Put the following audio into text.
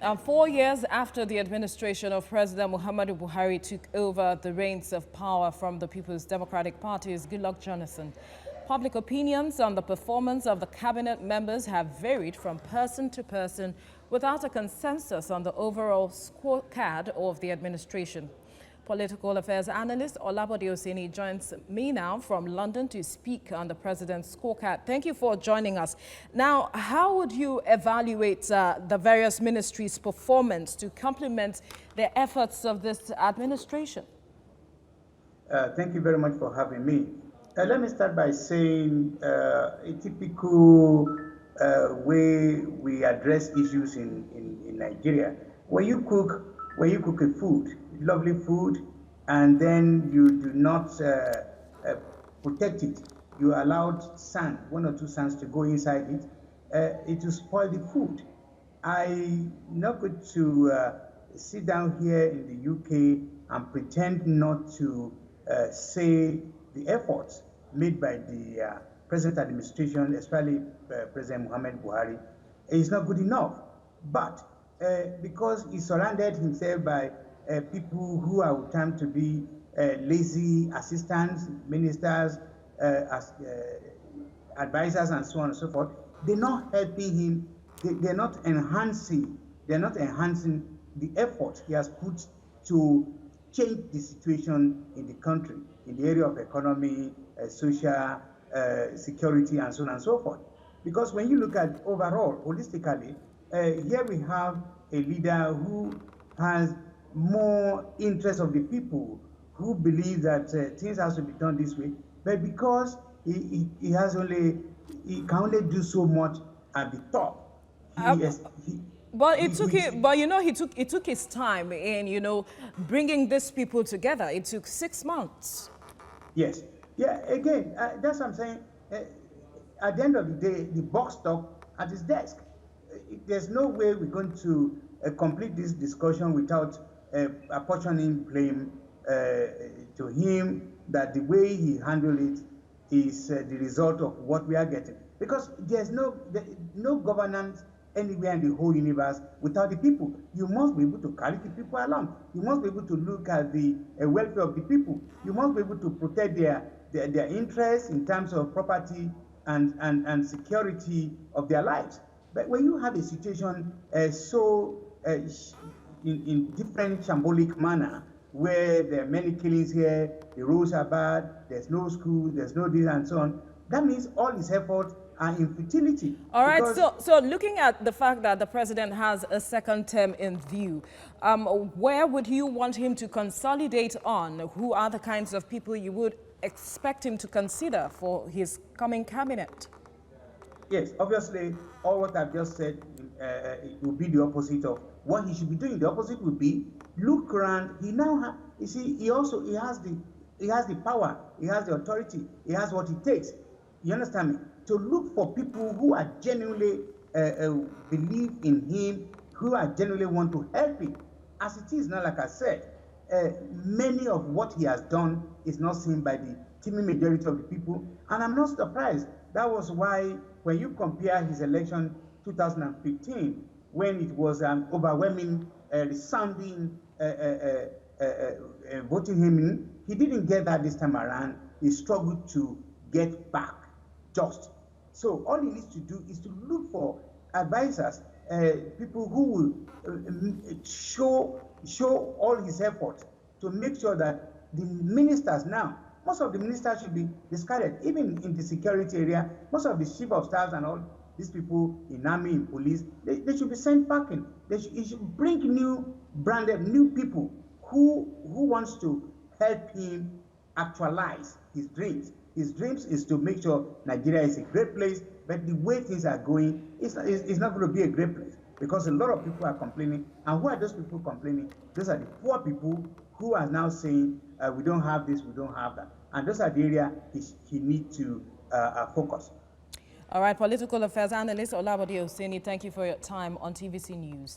4 years after the administration of President Muhammadu Buhari took over the reins of power from the People's Democratic Party's Goodluck Jonathan, public opinions on the performance of the cabinet members have varied from person to person without a consensus on the overall scorecard of the administration. Political affairs analyst Olabode Osenie joins me now from London to speak on the president's scorecard. Thank you for joining us. Now, how would you evaluate the various ministries' performance to complement the efforts of this administration? Thank you very much for having me. Let me start by saying a typical way we address issues in Nigeria. When you cook a food, lovely food, and then you do not protect it, you allowed sand, 1 or 2 sands to go inside it, it will spoil the food. I'm not going to sit down here in the UK and pretend not to say the efforts made by the present administration, especially President Muhammadu Buhari, is not good enough. But because he surrounded himself by people who are trying to be lazy assistants, ministers, advisors, and so on and so forth, they're not helping him. They're not enhancing the effort he has put to change the situation in the country, in the area of economy, social security, and so on and so forth. Because when you look at overall, holistically, here we have a leader who has more interest of the people, who believe that things have to be done this way, but because he can only do so much at the top. He took his time in bringing these people together. It took 6 months. Yes, yeah. Again, that's what I'm saying. At the end of the day, the buck stopped at his desk. There's no way we're going to complete this discussion without apportioning blame to him that the way he handled it is the result of what we are getting. Because there's no governance anywhere in the whole universe without the people. You must be able to carry the people along. You must be able to look at the welfare of the people. You must be able to protect their interests in terms of property and security of their lives. But when you have a situation in different shambolic manner, where there are many killings here, the roads are bad, there's no school, there's no this and so on, that means all his efforts are in futility. All right, so looking at the fact that the president has a second term in view, where would you want him to consolidate on? Who are the kinds of people you would expect him to consider for his coming cabinet? Yes, obviously, all what I've just said it will be the opposite of what he should be doing. The opposite would be look around. He now you see, he has the power, he has the authority, he has what it takes. You understand me? To look for people who are genuinely believe in him, who are genuinely want to help him. As it is now, like I said, many of what he has done is not seen by the teeming majority of the people, and I'm not surprised. That was why when you compare his election 2015, when it was an overwhelming, resounding voting him in, he didn't get that this time around. He struggled to get back just. So all he needs to do is to look for advisors, people who will show all his effort to make sure that the ministers now, most of the ministers should be discarded, even in the security area. Most of the chief of staff and all these people in army, in police, they should be sent packing. He should bring new people who wants to help him actualize his dreams. His dreams is to make sure Nigeria is a great place, but the way things are going, it's not going to be a great place, because a lot of people are complaining. And who are those people complaining? Those are the poor people who are now saying, we don't have this, we don't have that. And those are the area he needs to focus. All right, political affairs analyst Olabode Osenie, thank you for your time on TVC News.